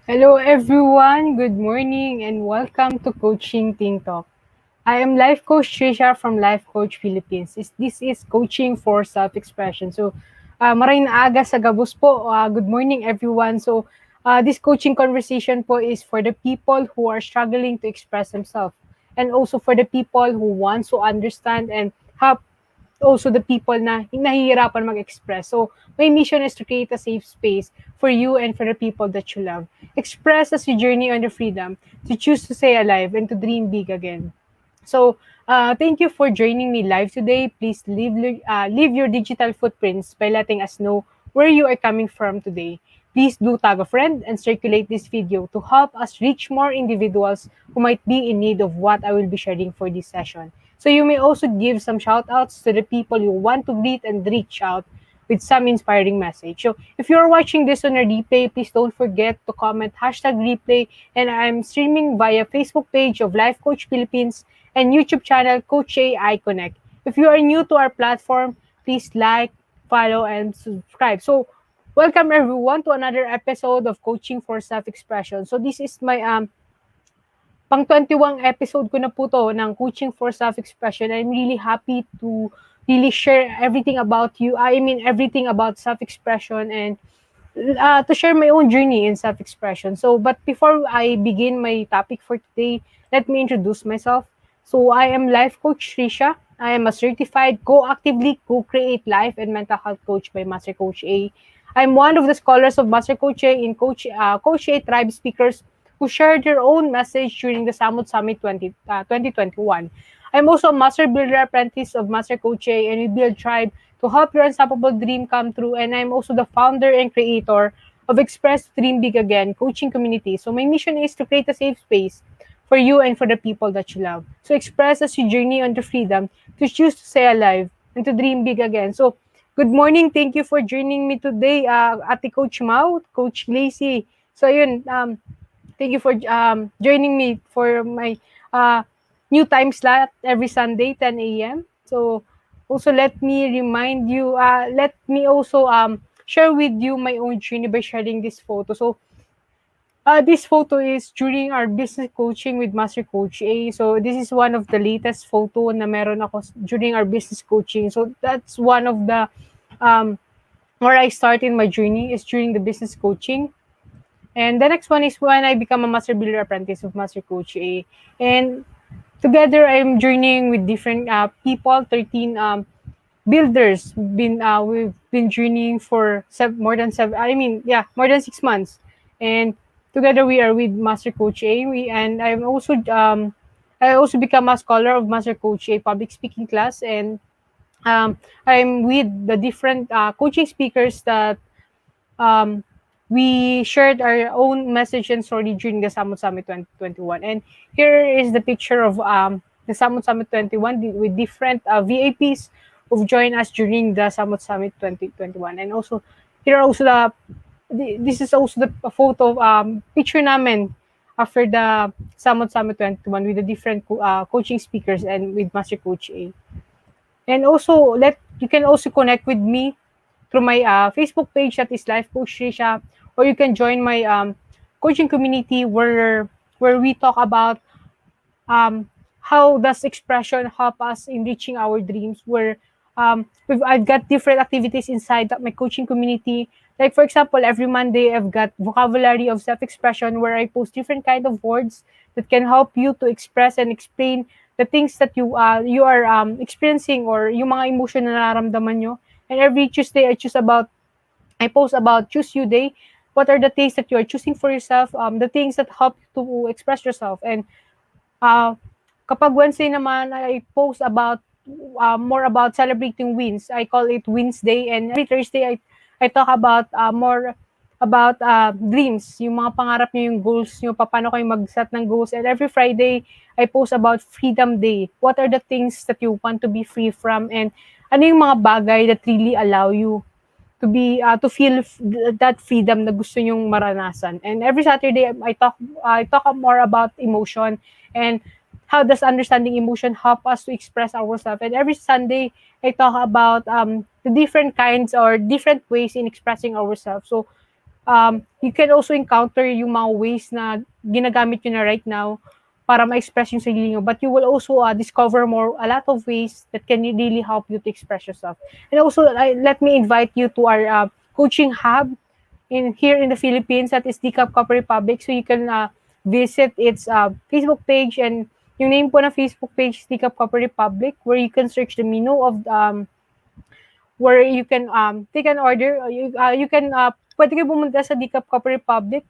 Hello everyone, good morning and welcome to Coaching Team Talk. I am Life Coach Tricia from Life Coach Philippines. This is coaching for self-expression. So, maraming aga sa gabos po. Good morning everyone. So, this coaching conversation po is for the people who are struggling to express themselves and also for the people who want to understand and help also the people na nahihirapan mag-express. So, my mission is to create a safe space for you and for the people that you love. Express as you journey on the freedom to choose to stay alive and to dream big again. So, thank you for joining me live today. Please leave your digital footprints by letting us know where you are coming from today. Please do tag a friend and circulate this video to help us reach more individuals who might be in need of what I will be sharing for this session. So you may also give some shout outs to the people you want to greet and reach out with some inspiring message. So if you're watching this on a replay, please don't forget to comment #replay. And I'm streaming via Facebook page of Life Coach Philippines and YouTube channel Coach AI Connect. If you are new to our platform, please like, follow, and subscribe. So welcome everyone to another episode of Coaching for Self-Expression. So this is my pang 21 episode ko na po to ng Coaching for Self-Expression. I'm really happy to really share everything about you. I mean, everything about self-expression and to share my own journey in self-expression. So, but before I begin my topic for today, let me introduce myself. So, I am Life Coach Tricia. I am a certified co-actively co-create life and mental health coach by Master Coach A. I'm one of the scholars of Master Coach A in Coach A Tribe speakers who shared their own message during the Samut Summit 2021. I'm also a Master Builder Apprentice of Master Coach A, and we build Tribe to help your unstoppable dream come true. And I'm also the founder and creator of Express Dream Big Again coaching community. So my mission is to create a safe space for you and for the people that you love. So express as you journey on to freedom, to choose to stay alive, and to dream big again. So good morning. Thank you for joining me today, Ate Coach Mau, Coach Lacey. So yun, thank you for joining me for my uh, new time slot every Sunday, 10 a.m. So also let me also share with you my own journey by sharing this photo. So this photo is during our business coaching with Master Coach A. So this is one of the latest photo na meron ako during our business coaching. So that's one of the um, where I started my journey is during the business coaching. And the next one is when I become a Master Builder Apprentice of Master Coach A. And together, I'm journeying with different people, 13 builders. We've been journeying for more than 6 months. And together we are with Master Coach A. And I also become a scholar of Master Coach A public speaking class. And I'm with the different coaching speakers that um, we shared our own message and story during the Samut Summit 2021. And here is the picture of the Samut Summit 21 with different VAPs who've joined us during the Samut Summit 2021. And also, here are also this is also the photo of picture namin after the Samut Summit 21 with the different coaching speakers and with Master Coach A. And also, you can also connect with me through my Facebook page that is Life Coach Tricia, or you can join my coaching community where we talk about how does expression help us in reaching our dreams. Where I've got different activities inside my coaching community. Like for example, every Monday I've got vocabulary of self-expression where I post different kind of words that can help you to express and explain the things that you are experiencing or yung mga emotion na nararamdaman nyo. And every Tuesday I post about Choose You Day. What are the things that you are choosing for yourself? The things that help you to express yourself. And uh, kapag Wednesday naman, I post about more about celebrating wins. I call it Wins Day. And every Thursday, I talk about more about dreams, yung mga pangarap nyo, yung goals nyo, paano kayo mag-set ng goals. And every Friday, I post about Freedom Day. What are the things that you want to be free from? And ano yung mga bagay that really allow you to feel that freedom na gusto nyong maranasan. And every Saturday I talk more about emotion and how does understanding emotion help us to express ourselves. And every Sunday I talk about the different kinds or different ways in expressing ourselves. So You can also encounter yung mga ways na ginagamit nyo na right now para ma-express yung sarili nyo. But you will also discover a lot of ways that can really help you to express yourself. And also, let me invite you to our coaching hub here in the Philippines, that is Decaf Copper Republic. So you can visit its Facebook page, and yung name po ng Facebook page is Decaf Copper Republic, where you can search the menu of where you can take an order. You can pwede kayo pumunta sa Decaf Copper Republic,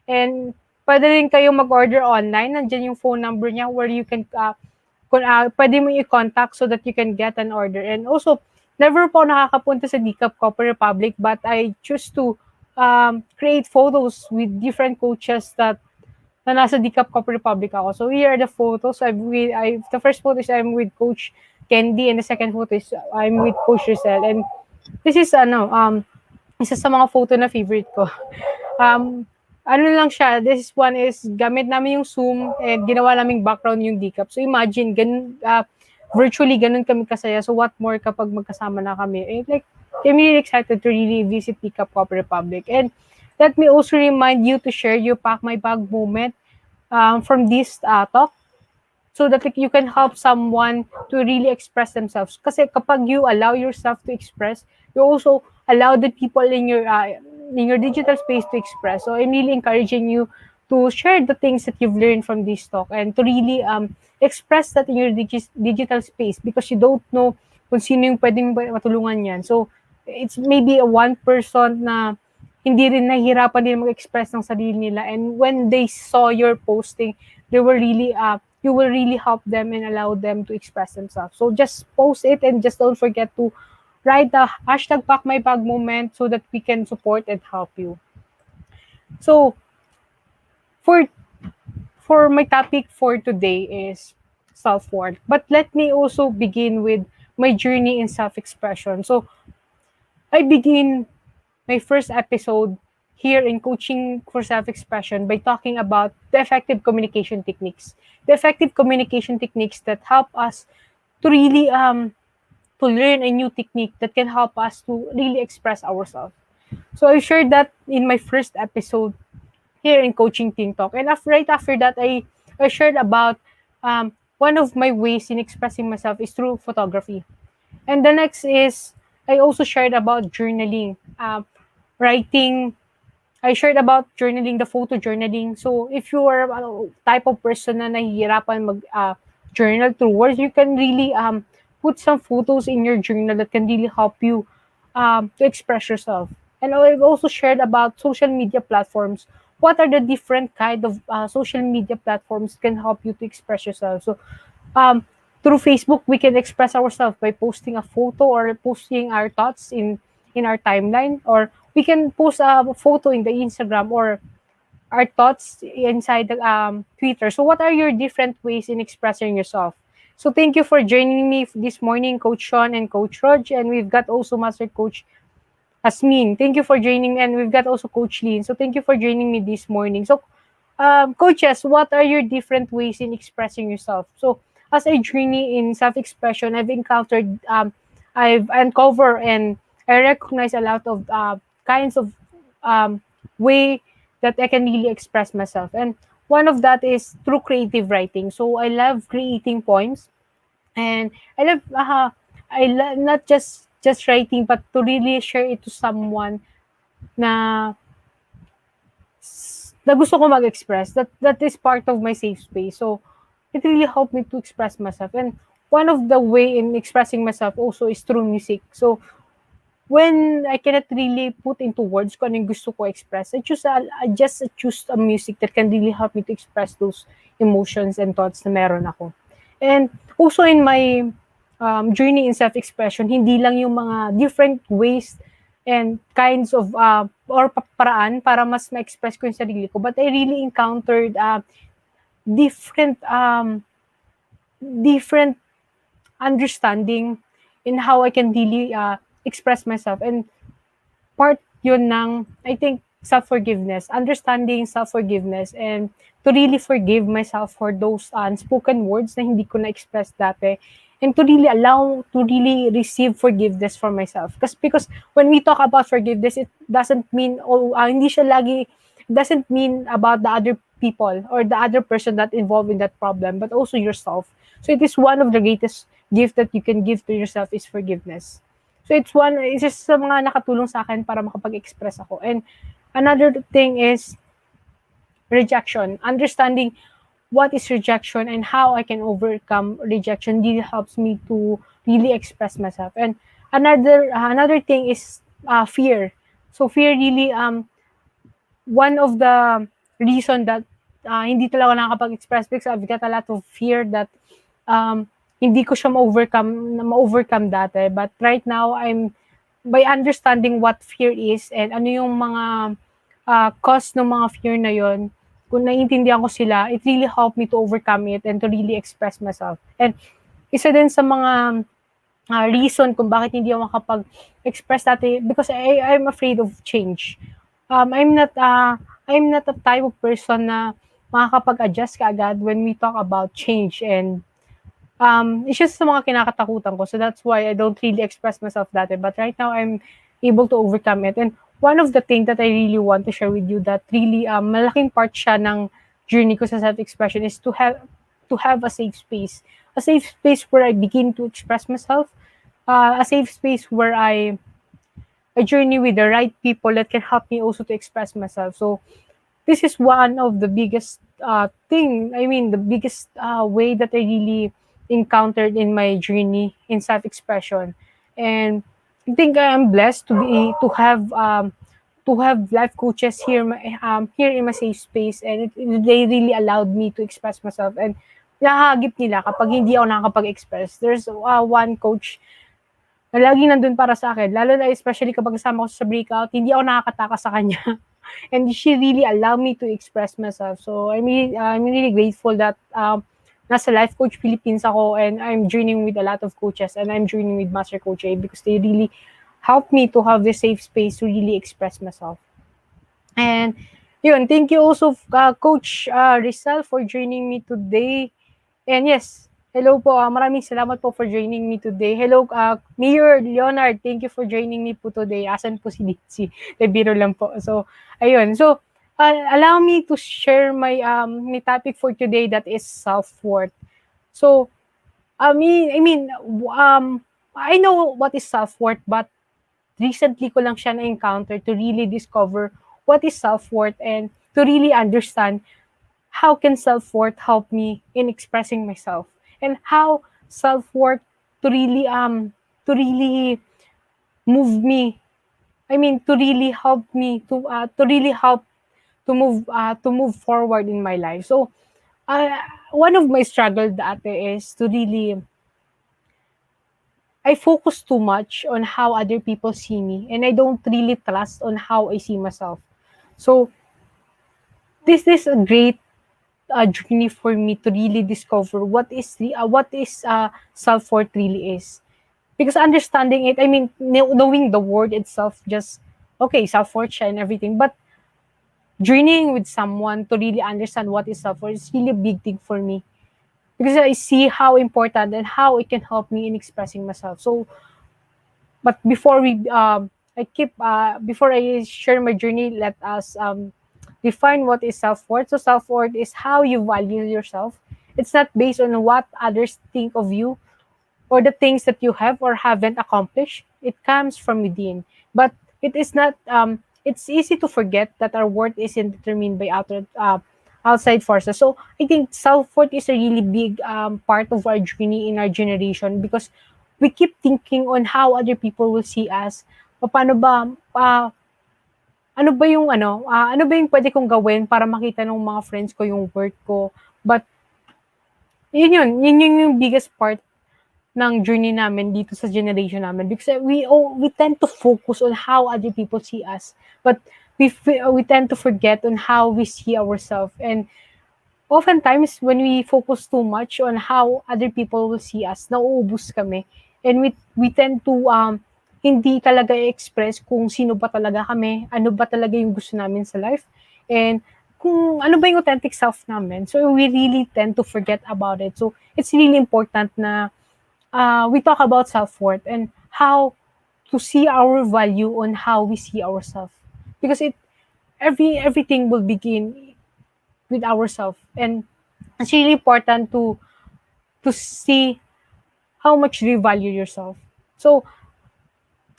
and pwede rin kayo mag-order online. Nandiyan yung phone number niya where you can pwede mo i-contact so that you can get an order. And also, never po nakakapunta sa Decaf Copper Republic, but I choose to create photos with different coaches na nasa Decaf Copper Republic ako. So here are the photos. The first photo is I'm with Coach Candy, and the second photo is I'm with Coach Rosel. And this is isa sa mga photo na favorite ko. Ano lang siya, this one is gamit namin yung Zoom and ginawa naming background yung Decaf. So imagine, virtually ganun kami kasaya. So what more kapag magkasama na kami. I'm really excited to really visit Decaf Copper Republic. And let me also remind you to share your pack my bag moment from this talk, so that you can help someone to really express themselves. Kasi kapag you allow yourself to express, you also allow the people in your digital space to express. So I'm really encouraging you to share the things that you've learned from this talk, and to really express that in your digital space, because you don't know kung sino yung pwedeng matulungan yan. So it's maybe a one person na hindi rin nahihirapan din mag-express ng sarili nila, and when they saw your posting, they were really you will really help them and allow them to express themselves. So just post it, and just don't forget to write the hashtag Pack My Bag moment so that we can support and help you. So for my topic for today is self-worth. But let me also begin with my journey in self-expression. So I begin my first episode here in Coaching for Self-Expression by talking about the effective communication techniques. The effective communication techniques that help us to really to learn a new technique that can help us to really express ourselves. So I shared that in my first episode here in Coaching Teen Talk. And right after that, I shared about one of my ways in expressing myself is through photography. And the next is I also shared about journaling, writing. I shared about journaling, the photo journaling. So if you are a type of person na nahihirapan mag-journal through words, you can really put some photos in your journal that can really help you to express yourself. And I've also shared about social media platforms. What are the different kind of social media platforms can help you to express yourself? So through Facebook, we can express ourselves by posting a photo or posting our thoughts in our timeline, or we can post a photo in the Instagram, or our thoughts inside the Twitter. So what are your different ways in expressing yourself? So thank you for joining me this morning, Coach Sean and Coach Rog, and we've got also Master Coach Asmin. Thank you for joining me, and we've got also Coach Lynn. So thank you for joining me this morning. So coaches, what are your different ways in expressing yourself? So as a journey in self-expression, I've uncovered and I recognize a lot of kinds of way that I can really express myself. And one of that is through creative writing. So I love creating poems, and I love not just writing, but to really share it to someone na gusto ko mag-express. That is part of my safe space. So it really helped me to express myself. And one of the way in expressing myself also is through music. So when I cannot really put into words kung ano yung gusto ko express, I just choose a music that can really help me to express those emotions and thoughts na meron ako. And also in my journey in self-expression, hindi lang yung mga different ways and kinds of or paraan para mas ma-express ko yung sarili ko, but I really encountered different understanding in how I can really express myself. And part yun ng, I think, self-forgiveness, understanding self-forgiveness, and to really forgive myself for those unspoken words na hindi ko na-express dati. and to really allow to really receive forgiveness for myself. Because when we talk about forgiveness, it doesn't mean hindi siya lagi doesn't mean about the other people or the other person that involved in that problem, but also yourself. So it is one of the greatest gift that you can give to yourself is forgiveness. So it's just sa mga nakatulong sa akin para makapag-express ako. And another thing is rejection. Understanding what is rejection and how I can overcome rejection really helps me to really express myself. And another thing is fear. So fear really one of the reason that hindi talaga ako nakakapag-express because I've got a lot of fear that hindi ko siya ma-overcome dati. But right now, by understanding what fear is and ano yung mga cause ng mga fear na yon, kung naiintindihan ko sila, it really helped me to overcome it and to really express myself. And isa din sa mga reason kung bakit hindi ako makapag-express dati because I'm afraid of change. I'm not a type of person na makakapag-adjust kaagad when we talk about change, and it's just sa mga kinakatakutan ko. So that's why I don't really express myself dati. But right now, I'm able to overcome it. And one of the things that I really want to share with you that really malaking part siya ng journey ko sa self-expression is to have a safe space. A safe space where I begin to express myself. A safe space where I journey with the right people that can help me also to express myself. So this is one of the biggest the biggest way that I really encountered in my journey in self-expression. And I think I am blessed to have life coaches here in my safe space, and they really allowed me to express myself, and nakakagip nila kapag hindi ako nakakapag-express. There's one coach na laging nandun para sa akin, lalo na especially kapag kasama ko sa breakout, hindi ako nakakatakas sa kanya. And she really allowed me to express myself. So I'm really grateful that nasa Life Coach Philippines ako, and I'm joining with a lot of coaches, and I'm joining with Master Coach A because they really helped me to have this safe space to really express myself. And yun, thank you also Coach Rizal for joining me today. And yes, hello po. Maraming salamat po for joining me today. Hello, Mayor Leonard. Thank you for joining me po today. Asan po si Dixie? Biro lang po. So, ayun. So, allow me to share my topic for today, that is self-worth. So, I know what is self-worth, but recently ko lang siya na-encounter to really discover what is self-worth and to really understand how can self-worth help me in expressing myself, and how self-worth to really move me. To really help me to move forward in my life. So one of my struggle dati is to really I focus too much on how other people see me, and I don't really trust on how I see myself. So this is a great journey for me to really discover what is self-worth really is. Because understanding it, knowing the word itself, just okay, self-worth siya and everything, but journeying with someone to really understand what is self-worth is really a big thing for me, because I see how important and how it can help me in expressing myself. So, but before I share my journey, let us define what is self-worth. So self-worth is how you value yourself. It's not based on what others think of you or the things that you have or haven't accomplished. It comes from within. But it is not, it's easy to forget that our worth isn't determined by outside forces. So I think self-worth is a really big part of our journey in our generation, because we keep thinking on how other people will see us. Paano ba, ano ba yung pwede kong gawin para makita ng mga friends ko yung worth ko. But yun yung biggest part ng journey namin dito sa generation namin, because we tend to focus on how other people see us, but we tend to forget on how we see ourselves. And oftentimes when we focus too much on how other people will see us, nauubos kami, and we tend to hindi talaga i-express kung sino ba talaga kami, ano ba talaga yung gusto namin sa life, and kung ano ba yung authentic self namin. So we really tend to forget about it. So it's really important na we talk about self-worth and how to see our value on how we see ourselves. Because everything will begin with ourselves. And it's really important to see how much you value yourself. So,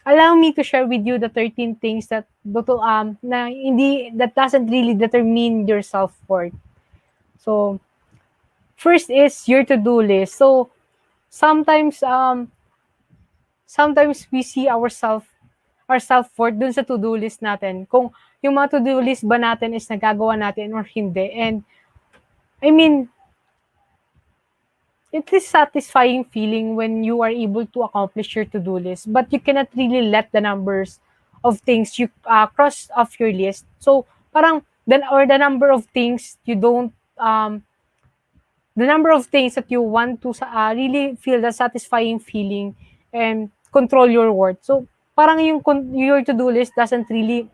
allow me to share with you the 13 things that doesn't really determine your self-worth. So, first is your to-do list. So, sometimes sometimes we see our self-worth dun sa to-do list natin. Kung yung mga to-do list ba natin is nagagawa natin or hindi. And I mean, it is satisfying feeling when you are able to accomplish your to-do list, but you cannot really let the numbers of things you cross off your list. So parang the number of things you don't the number of things that you want to really feel the satisfying feeling and control your worth. So parang your to-do list doesn't really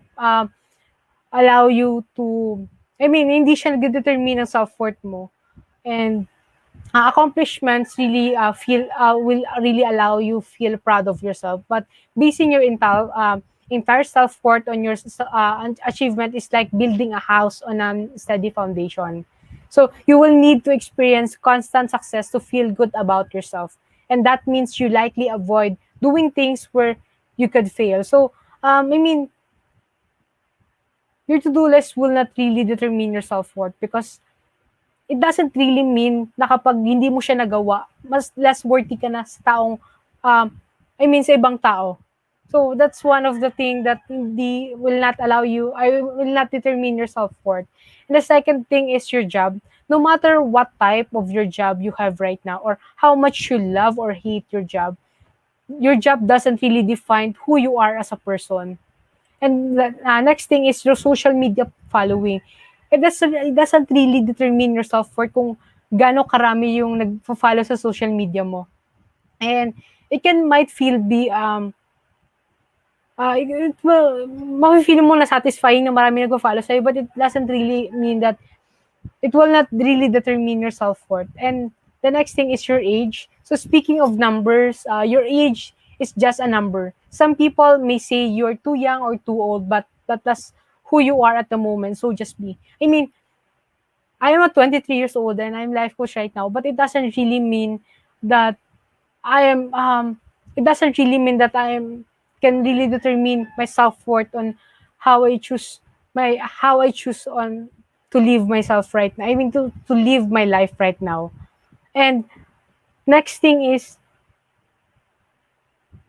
allow you to, I mean, hindi siya nagdedetermine ng self-worth mo. And accomplishments really will really allow you feel proud of yourself, but basing your entire self-worth on your achievement is like building a house on a steady foundation. So you will need to experience constant success to feel good about yourself, and that means you likely avoid doing things where you could fail. So I mean, your to-do list will not really determine your self-worth, because it doesn't really mean na kapag hindi mo siya nagawa, mas less worthy ka na sa taong, I mean, sa ibang tao. So, that's one of the thing that will not allow you, I will not determine your self-worth. And the second thing is your job. No matter what type of your job you have right now, or how much you love or hate your job doesn't really define who you are as a person. And the next thing is your social media following. It doesn't really determine your self-worth kung gaano karami yung nagfo-follow sa social media mo. And it might feel it will, mafe-feel mo na satisfying na marami nagfo-follow sa'yo, but it doesn't really mean that it will not really determine your self-worth. And the next thing is your age. So speaking of numbers, your age is just a number. Some people may say you're too young or too old, but that's who you are at the moment. So just be. I mean, I am a 23 years old and I'm life coach right now, but it doesn't really mean that I am. It doesn't really mean that can really determine my self worth on how I choose on to live myself right now. I mean, to live my life right now. And next thing is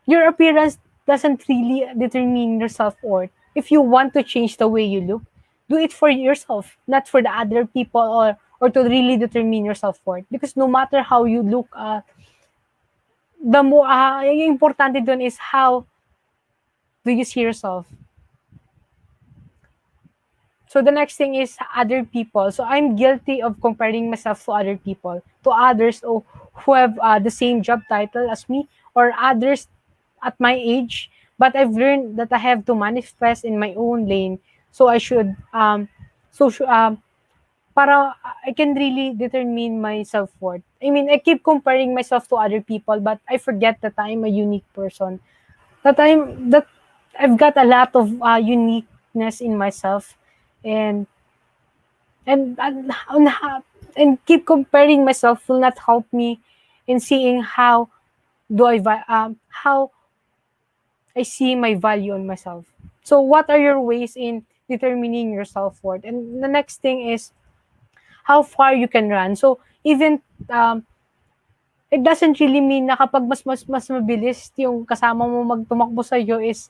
your appearance doesn't really determine your self-worth. If you want to change the way you look, do it for yourself, not for the other people, or to really determine your self-worth. Because no matter how you look, the more yung importante dun is how do you see yourself. So the next thing is other people. So I'm guilty of comparing myself to other people, to others who have the same job title as me, or others at my age. But I've learned that I have to manifest in my own lane. So I should, para I can really determine my self-worth. I mean, I keep comparing myself to other people, but I forget that I'm a unique person. That I've got a lot of uniqueness in myself, and and and and keep comparing myself will not help me in seeing how I see my value on myself. So what are your ways in determining your self-worth? And the next thing is how far you can run. So even it doesn't really mean na kapag mas mabilis yung kasama mo magtumakbo sa iyo is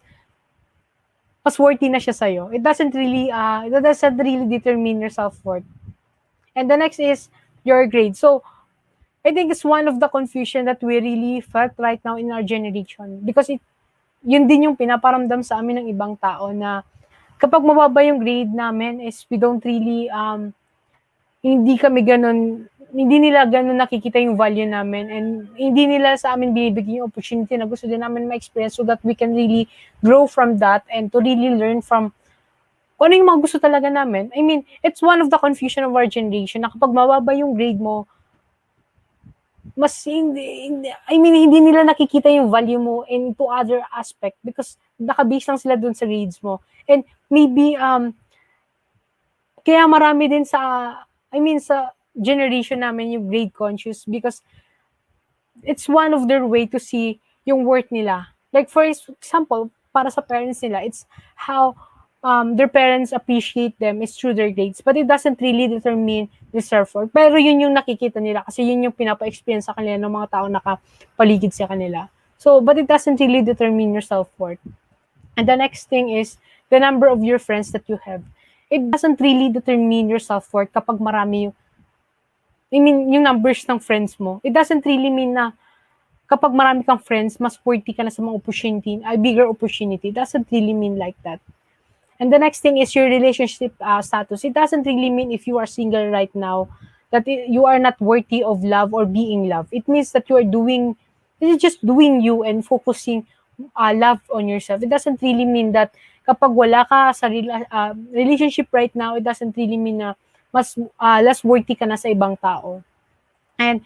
mas worthy na siya sa iyo. It doesn't really determine your self-worth. And the next is your grade. So I think it's one of the confusion that we really felt right now in our generation, because yun din yung pinaparamdam sa amin ng ibang tao na kapag mababa yung grade namin is we don't really hindi nila ganun nakikita yung value namin, and hindi nila sa amin binibigyan yung opportunity na gusto din namin ma-experience, so that we can really grow from that and to really learn from kung ano yung mga gusto talaga namin. I mean, it's one of the confusion of our generation na kapag mababa yung grade mo, mas I mean, hindi nila nakikita yung value mo into other aspect because nakabase lang sila dun sa grades mo. And maybe, kaya marami din I mean, sa generation namin yung grade conscious because it's one of their way to see yung worth nila. Like for example, para sa parents nila, it's how their parents appreciate them is through their grades. But it doesn't really determine the self-worth. Pero yun yung nakikita nila kasi yun yung pinapa-experience sa kanila ng mga tao nakapaligid sa kanila. So, but it doesn't really determine your self-worth. And the next thing is the number of your friends that you have. It doesn't really determine your self-worth kapag marami yung numbers ng friends mo. It doesn't really mean na kapag marami kang friends, mas worthy ka na sa mga opportunity, bigger opportunity. It doesn't really mean like that. And the next thing is your relationship status. It doesn't really mean if you are single right now that you are not worthy of love or being loved. It means that you're just doing you and focusing love on yourself. It doesn't really mean that kapag wala ka sa relationship right now, it doesn't really mean na mas less worthy ka na sa ibang tao. And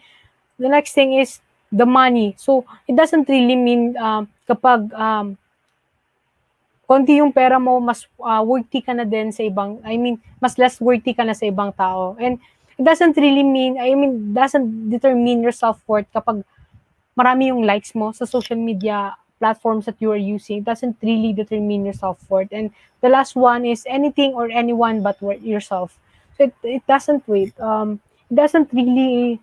the next thing is the money. So, it doesn't really mean kapag konti yung pera mo, mas worthy ka na din sa ibang, I mean, mas less worthy ka na sa ibang tao. And it doesn't really mean, doesn't determine your self-worth kapag marami yung likes mo sa social media platforms that you are using. It doesn't really determine your self-worth. And the last one is anything or anyone but yourself. So it doesn't wait. It doesn't really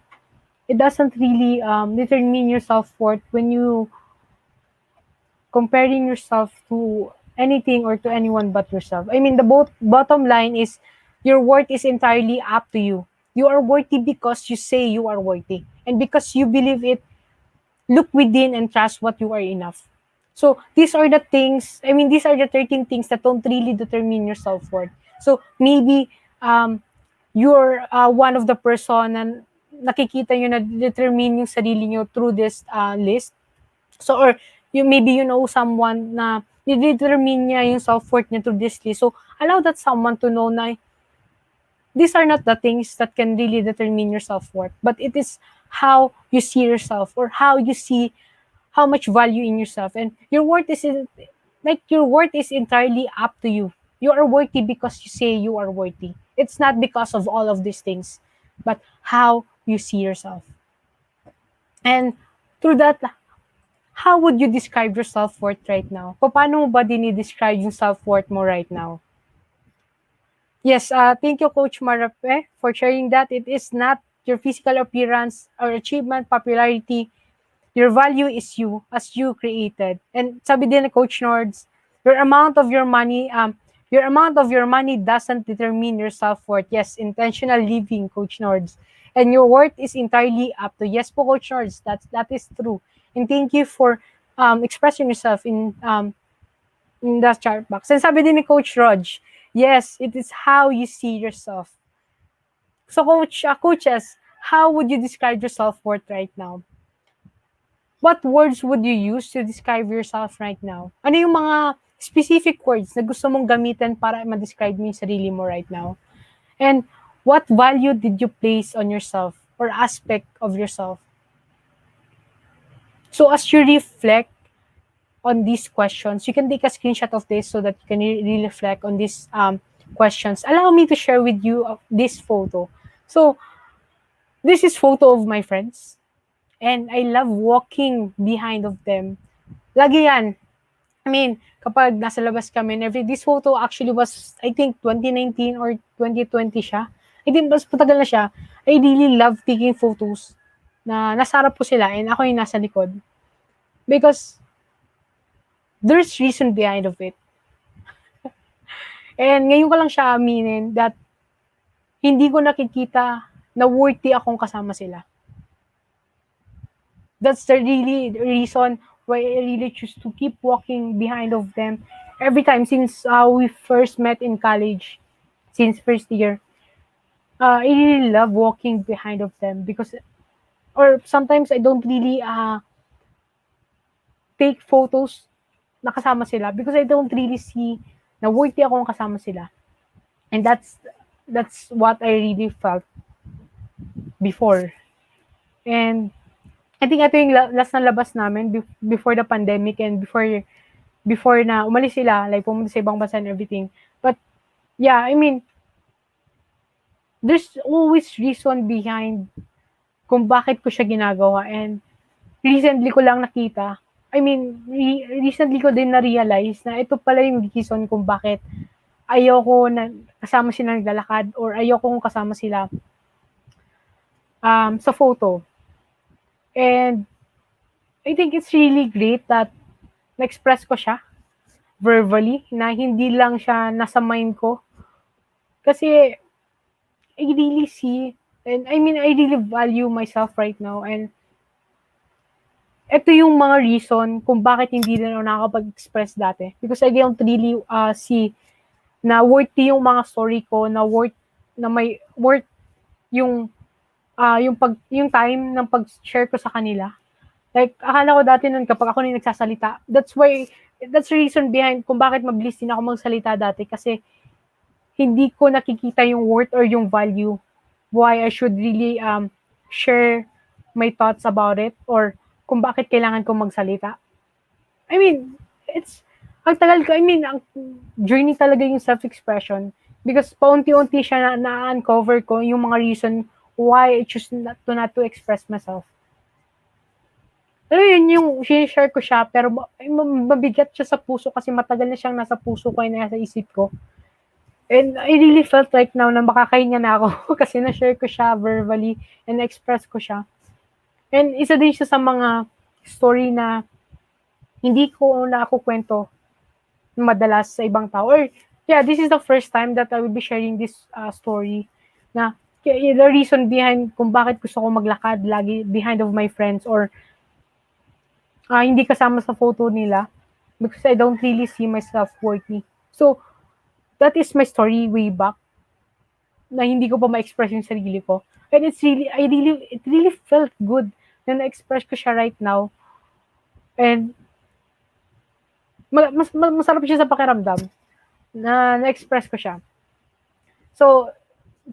determine your self-worth when you comparing yourself to anything or to anyone but yourself. I mean, the bottom line is your worth is entirely up to you. You are worthy because you say you are worthy. And because you believe it, look within and trust what you are enough. So these are the things, these are the 13 things that don't really determine your self-worth. So maybe you're one of the person na nakikita nyo na determine yung sarili nyo through this list. So, or maybe you know someone na determine niya yung self-worth niya through this list. So, allow that someone to know na these are not the things that can really determine your self-worth, but it is how you see yourself or how you see how much value in yourself. And your worth is entirely up to you. You are worthy because you say you are worthy. It's not because of all of these things, but how you see yourself. And through that, how would you describe your self-worth right now? Paano mo ba dinidescribe yung self-worth mo right now? Yes, thank you, Coach Marape, for sharing that. It is not your physical appearance or achievement, popularity. Your value is you, as you created. And sabi din ni Coach Nords, your amount of your money doesn't determine your self-worth. Yes, intentional living, Coach Nords. And your worth is entirely up to. Yes po, Coach Nords, that is true. And thank you for expressing yourself in the chat box. And sabi din ni Coach Rog, yes, it is how you see yourself. So coaches, how would you describe your self-worth right now? What words would you use to describe yourself right now? Ano yung mga specific words na gusto mong gamitin para ma-describe mo yung sarili mo right now? And what value did you place on yourself or aspect of yourself? So as you reflect on these questions, you can take a screenshot of this so that you can really reflect on these questions. Allow me to share with you this photo. So this is photo of my friends. And I love walking behind of them. Lagi yan. Kapag nasa labas kami, this photo actually was, I think, 2019 or 2020 siya. I think, mas patagal na siya. I really love taking photos na nasa harap ko sila and ako yung nasa likod. Because there's reason behind of it. And ngayon ko lang siya aminin that hindi ko nakikita na worthy akong kasama sila. That's the really reason why I really choose to keep walking behind of them every time since we first met in college, since first year. I really love walking behind of them because, or sometimes I don't really take photos na kasama sila because I don't really see na worthy akong kasama sila. And that's what I really felt before. And I think ito yung last na labas namin before the pandemic and before na umalis sila, like pumunta sa ibang bansa and everything. But yeah, I mean, there's always reason behind kung bakit ko siya ginagawa, and recently ko lang nakita, I mean, recently ko din na-realize na ito pala yung reason kung bakit ayoko na kasama sila naglalakad or ayoko kasama sila sa photo. And I think it's really great that na-express ko siya verbally, na hindi lang siya nasa mind ko. Kasi I really see, and I mean, I really value myself right now, and ito yung mga reason kung bakit hindi na ako nakakapag-express dati. Because I don't really see na worthy yung mga story ko, na may worth yung yung time ng pag-share ko sa kanila. Like, akala ko dati nun kapag ako na yung nagsasalita, that's the reason behind kung bakit mabilis din ako magsalita dati, kasi hindi ko nakikita yung worth or yung value why I should really share my thoughts about it, or kung bakit kailangan ko magsalita. I mean, ang tagal ko, I mean, ang journey talaga yung self-expression, because paunti-unti siya na-uncover ko yung mga reason why I choose not to express myself. Pero yun yung share ko siya, pero mabigat siya sa puso kasi matagal na siyang nasa puso ko, nasa isip ko. And I really felt like now na makakahinga na ako kasi na-share ko siya verbally and na-express ko siya. And isa din siya sa mga story na hindi ko nakukwento madalas sa ibang tao. Or, yeah, this is the first time that I will be sharing this story na the reason behind kung bakit gusto ko maglakad lagi behind of my friends, or hindi kasama sa photo nila, because I don't really see myself worthy. So, that is my story way back na hindi ko pa ma-express yung sarili ko. And it really felt good na na-express ko siya right now. And masarap siya sa pakiramdam na na-express ko siya. So,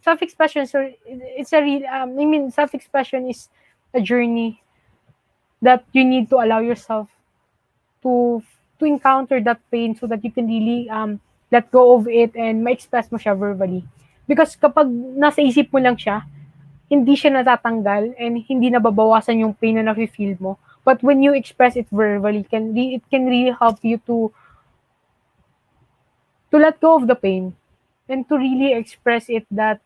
self-expression, so it's a real, I mean, self-expression is a journey that you need to allow yourself to encounter that pain so that you can really let go of it and ma-express mo siya verbally. Because kapag nasa isip mo lang siya, hindi siya natatanggal and hindi nababawasan yung pain na nafe-feel mo. But when you express it verbally, it can really help you to let go of the pain and to really express it, that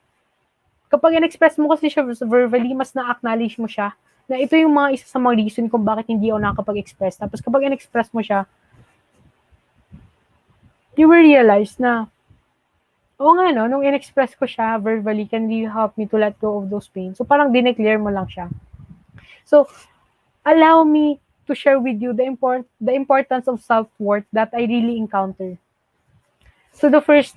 kapag in-express mo kasi siya verbally, mas na-acknowledge mo siya na ito yung mga isa sa mga reason kung bakit hindi ako nakakapag-express. Tapos kapag in-express mo siya, you will realize na, oo nga no, nung in-express ko siya verbally, can really help me to let go of those pains. So parang dineclare mo lang siya. So, allow me to share with you the importance of self-worth that I really encounter. So the first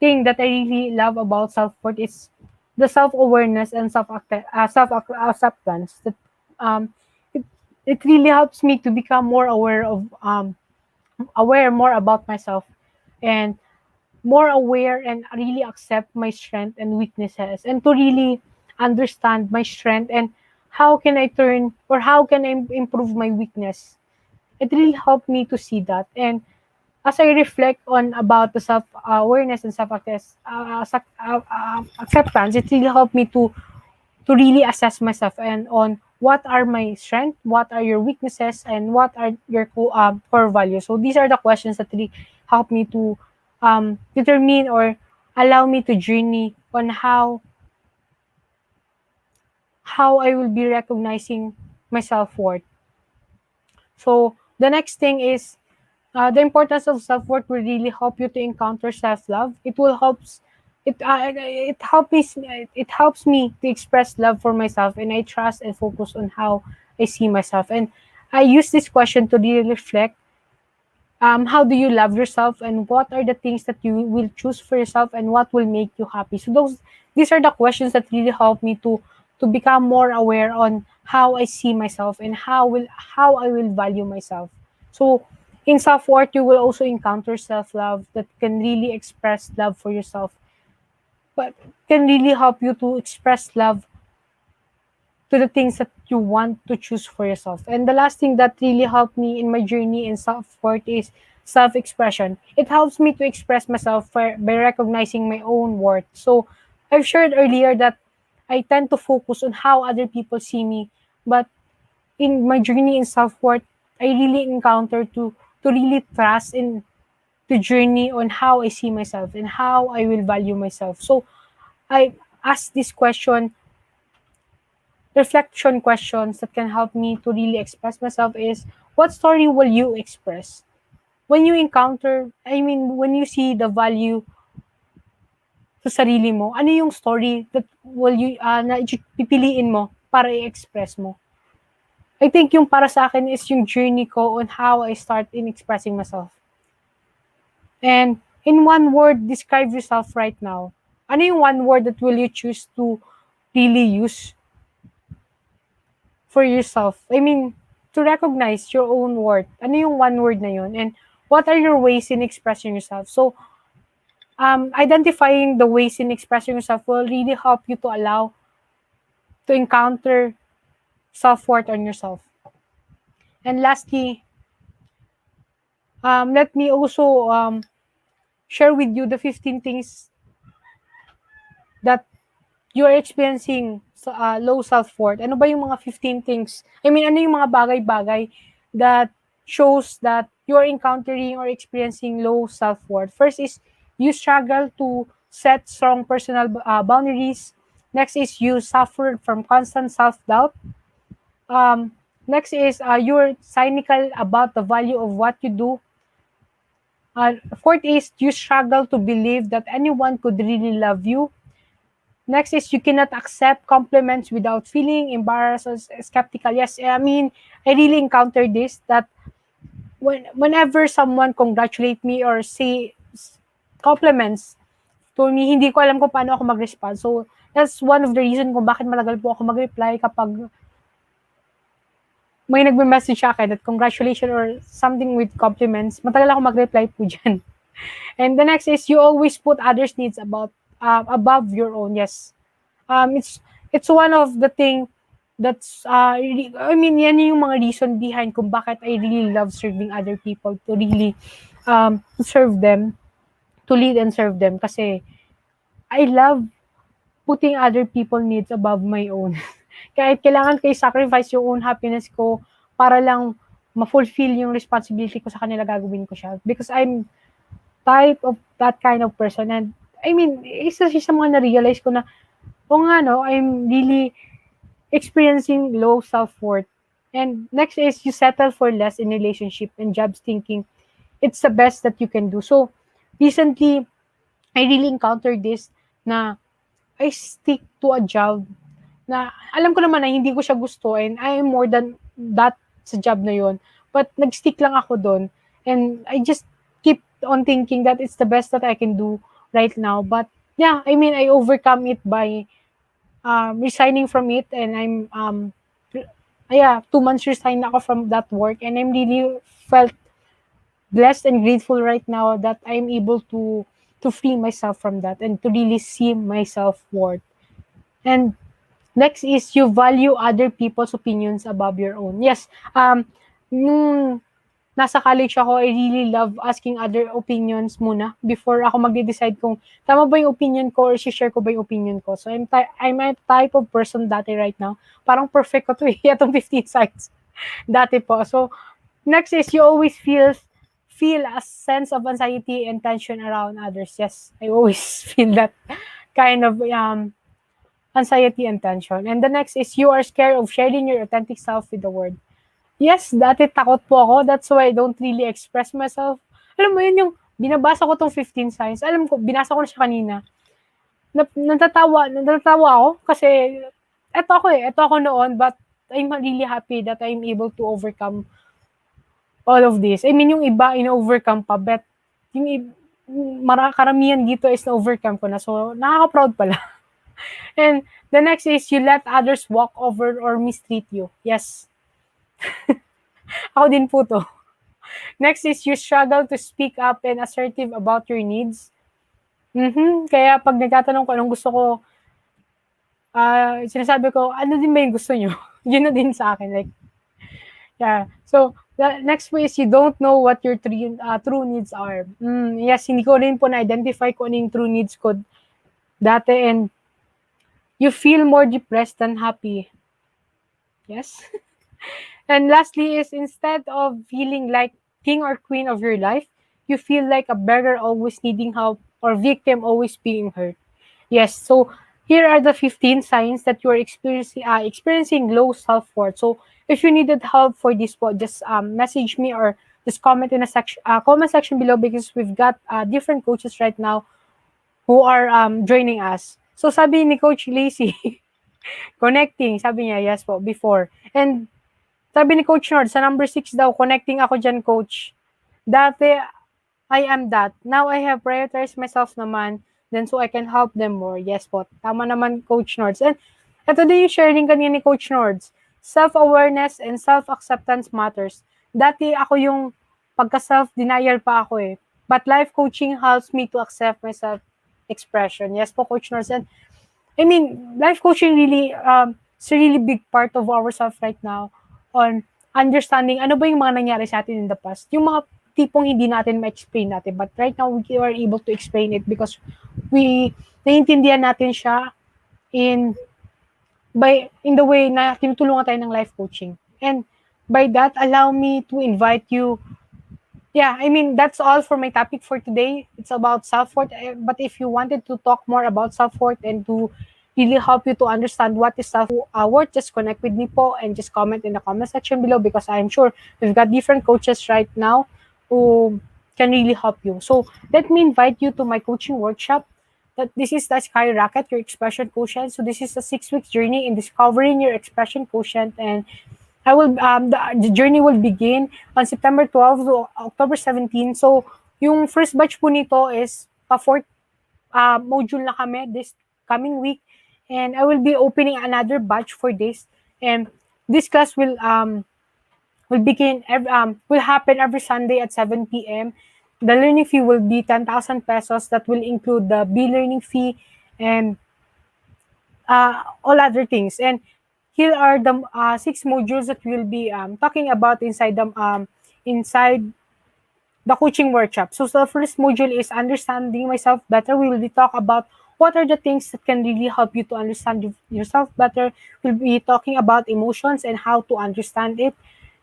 thing that I really love about self-worth is the self-awareness and self-acceptance. That it really helps me to become more aware more about myself, and more aware and really accept my strength and weaknesses, and to really understand my strength and how can I improve my weakness. It really helped me to see that. And as I reflect on about the self-awareness and self-acceptance, it really helped me to really assess myself and on what are my strengths, what are your weaknesses, and what are your core values. So these are the questions that really help me to determine or allow me to journey on how I will be recognizing my self-worth. So the next thing is the importance of self-worth will really help you to encounter self-love. It helps me to express love for myself, and I trust and focus on how I see myself. And I use this question to really reflect how do you love yourself, and what are the things that you will choose for yourself, and what will make you happy. So these are the questions that really help me to become more aware on how I see myself and how I will value myself. So in self-worth, you will also encounter self-love that can really express love for yourself, but can really help you to express love to the things that you want to choose for yourself. And the last thing that really helped me in my journey in self-worth is self-expression. It helps me to express myself by recognizing my own worth. So I've shared earlier that I tend to focus on how other people see me, but in my journey in self-worth, I really encounter to really trust in the journey on how I see myself and how I will value myself. So I ask this question, reflection questions that can help me to really express myself is, what story will you express? When you encounter, I mean, when you see the value sa sarili mo, ano yung story that will you, na pipiliin mo para i-express mo? I think yung para sa akin is yung journey ko on how I start in expressing myself. And in one word, describe yourself right now. Ano yung one word that will you choose to really use for yourself? I mean, to recognize your own worth. Ano yung one word na yun? And what are your ways in expressing yourself? So, identifying the ways in expressing yourself will really help you to allow to encounter self-worth on yourself. And lastly, let me also share with you the 15 things that you are experiencing low self-worth. Ano ba yung mga 15 things? I mean, ano yung mga bagay-bagay that shows that you are encountering or experiencing low self-worth? First is you struggle to set strong personal boundaries. Next is you suffer from constant self-doubt. Next is you're cynical about the value of what you do. Fourth is you struggle to believe that anyone could really love you. Next is you cannot accept compliments without feeling embarrassed or skeptical. Yes, I mean, I really encountered this that whenever someone congratulate me or say compliments to me, hindi ko alam kung paano ako mag-respond. So, that's one of the reason kung bakit matagal po ako mag-reply kapag may nagme-message sa akin that congratulations or something with compliments. Matagal ako mag-reply po dyan. And the next is you always put others' needs above your own. Yes. It's one of the thing that's I mean, yan yung mga reason behind kung bakit I really love serving other people, to really serve them, to lead and serve them, kasi I love putting other people needs above my own. Kahit kailangan ko i-sacrifice yung own happiness ko para lang ma-fulfill yung responsibility ko sa kanila, gagawin ko siya. Because I'm type of that kind of person. And I mean, isa siya sa mga na-realize ko na, nga no, I'm really experiencing low self-worth. And next is you settle for less in relationship and jobs, thinking it's the best that you can do. So, recently, I really encountered this na I stick to a job na alam ko naman na hindi ko siya gusto and I am more than that sa job na yon. But nag-stick lang ako doon and I just keep on thinking that it's the best that I can do right now. But yeah, I mean, I overcome it by resigning from it, and I'm 2 months resigned ako from that work, and I'm really felt blessed and grateful right now that I'm able to free myself from that and to really see my self-worth. And next is you value other people's opinions above your own. Yes, nung nasa college ako, I really love asking other opinions muna before ako magde-decide kung tama ba yung opinion ko or share ko ba yung opinion ko. So, I'm a type of person dati right now. Parang perfect ko to itong 15 sides dati po. So, next is you always feel a sense of anxiety and tension around others. Yes, I always feel that kind of anxiety and tension. And the next is you are scared of sharing your authentic self with the world. Yes, dati takot po ako. That's why I don't really express myself. Alam mo yun, yung binabasa ko tong 15 signs. Alam ko, binasa ko na siya kanina. Natatawa ako kasi eto ako noon, but I'm really happy that I'm able to overcome all of this. I mean, yung iba, ina-overcome pa, but yung karamihan dito is na-overcome ko na. So, nakaka-proud pala. And the next is you let others walk over or mistreat you. Yes. Ako din po to. Next is you struggle to speak up and assertive about your needs. Kaya pag nagtatanong ko anong gusto ko, sinasabi ko, ano din ba yung gusto nyo? Yun na din sa akin. Like, yeah. So, the next way is you don't know what your true needs are. Yes, hindi ko rin po na-identify kung ano yung true needs ko dati, and you feel more depressed than happy. Yes. And lastly is instead of feeling like king or queen of your life, you feel like a beggar always needing help or victim always being hurt. Yes. So here are the 15 signs that you are experiencing low self-worth. So if you needed help for this pod, just message me or just comment in a section comment section below, because we've got different coaches right now who are joining us. So sabi ni Coach Lacey, connecting, sabi niya, yes po, before. And sabi ni Coach Nord, sa number 6 daw, connecting ako dyan, Coach. Dati, I am that. Now, I have prioritized myself naman, then so I can help them more. Yes po, tama naman, Coach Nords. And ito din yung sharing kanina ni Coach Nords. Self-awareness and self-acceptance matters. Dati ako yung pagka-self-denial pa ako eh. But life coaching helps me to accept my self-expression. Yes po, Coach Nords. And I mean, life coaching really, it's a really big part of ourselves right now on understanding ano ba yung mga nangyari sa atin in the past. Yung mga tipong hindi natin ma-explain natin. But right now, we are able to explain it because we naiintindihan natin siya in in the way na tinutulungan tayo ng life coaching. And by that, allow me to invite you. Yeah, I mean, that's all for my topic for today. It's about self-worth. But if you wanted to talk more about self-worth and to really help you to understand what is self-worth, just connect with me po and just comment in the comment section below, because I'm sure we've got different coaches right now who can really help you. So let me invite you to my coaching workshop. That this is the Skyrocket, your expression quotient. So this is a 6-week journey in discovering your expression quotient, and I will the journey will begin on September 12 to October 17. So yung first batch po nito is fourth module na kami this coming week, and I will be opening another batch for this, and this class will begin will happen every Sunday at 7 p.m. The learning fee will be 10,000 pesos. That will include the B-learning fee and all other things. And here are the 6 modules that we'll be talking about inside the coaching workshop. So the first module is understanding myself better. We will be talk about what are the things that can really help you to understand yourself better. We'll be talking about emotions and how to understand it,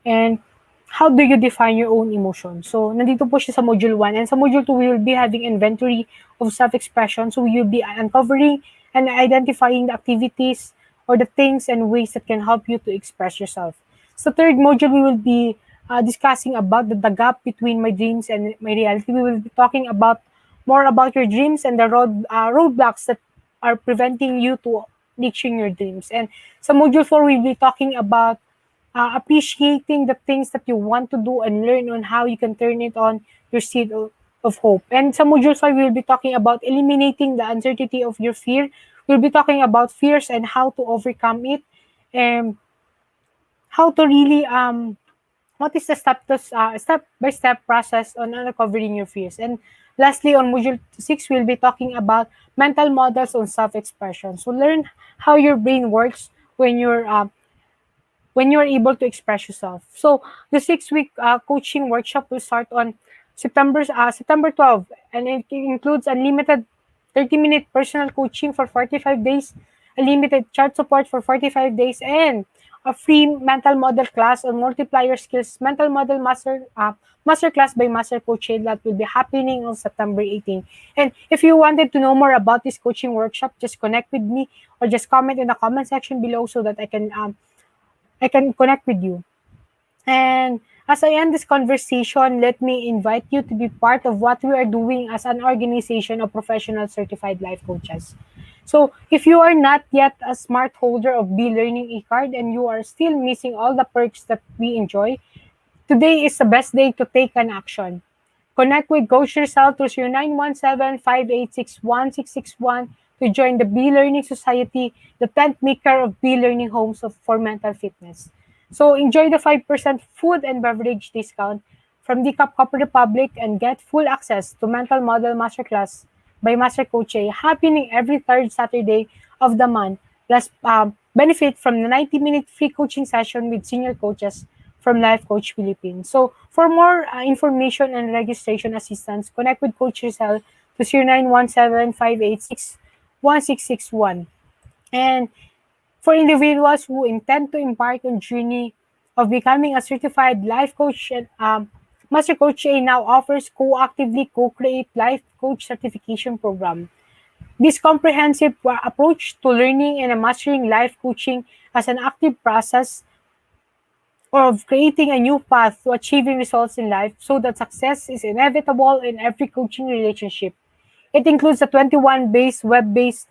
and how do you define your own emotions. So nandito po siya sa module 1, and sa module 2 we will be having inventory of self-expression. So we will be uncovering and identifying the activities or the things and ways that can help you to express yourself. So third module, we will be discussing about the gap between my dreams and my reality. We will be talking about more about your dreams and the roadblocks that are preventing you to reaching your dreams. And sa module 4, we'll be talking about appreciating the things that you want to do and learn on how you can turn it on your seed of hope. And sa module 5, we'll be talking about eliminating the uncertainty of your fear. We'll be talking about fears and how to overcome it, and how to really what is the step-by-step process on uncovering your fears. And lastly, on module 6, we'll be talking about mental models on self-expression. So learn how your brain works when you're able to express yourself. So the 6-week coaching workshop will start on September 12, and it includes unlimited 30-minute personal coaching for 45 days, unlimited chat support for 45 days, and a free mental model class on multiplier skills, mental model master class by Master Coach Ed, that will be happening on September 18. And if you wanted to know more about this coaching workshop, just connect with me or just comment in the comment section below so that I can connect with you. And as I end this conversation, let me invite you to be part of what we are doing as an organization of professional certified life coaches. So if you are not yet a smart holder of B-Learning e-card and you are still missing all the perks that we enjoy, today is the best day to take an action. Connect with Coach Tricia to 0917-5861-661 to join the B-Learning Society, the 10th maker of B-Learning homes for mental fitness. So enjoy the 5% food and beverage discount from the Copper Republic and get full access to Mental Model Masterclass by Master Coach A, happening every third Saturday of the month plus benefit from the 90-minute free coaching session with senior coaches from Life Coach Philippines. So for more information and registration assistance, connect with Coach Rizal to 0917-586-1661. And for individuals who intend to embark on journey of becoming a certified life coach, Master Coach A now offers co-actively co-create life coach certification program. This comprehensive approach to learning and mastering life coaching as an active process of creating a new path to achieving results in life so that success is inevitable in every coaching relationship. It includes a 21-based web-based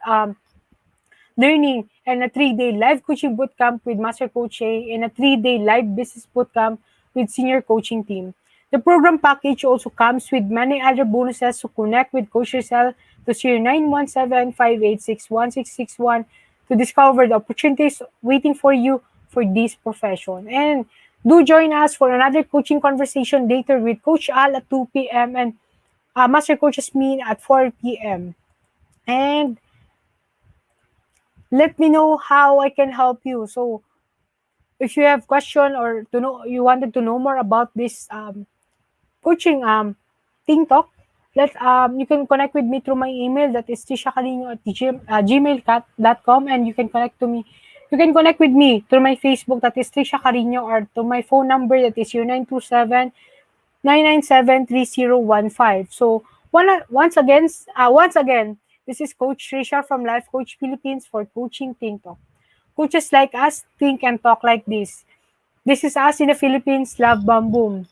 learning and a 3-day live coaching bootcamp with Master Coach A and a 3-day live business bootcamp with senior coaching team. The program package also comes with many other bonuses to connect with Coach Rizal to 0917-586-1661 to discover the opportunities waiting for you for this profession. And do join us for another coaching conversation later with Coach Al at 2 p.m. and Master Coach Asmin at 4 p.m. And let me know how I can help you. So if you have question or to know you wanted to know more about this coaching Ting Talk, let you can connect with me through my email that is trishacarino at gmail.com, and you can connect to me. You can connect with me through my Facebook that is Tricia Cariño, or to my phone number that is 0927-997-3015. So once again, this is Coach Tricia from Life Coach Philippines for Coaching Think Talk. Coaches like us think and talk like this. This is us in the Philippines. Love, bam, boom.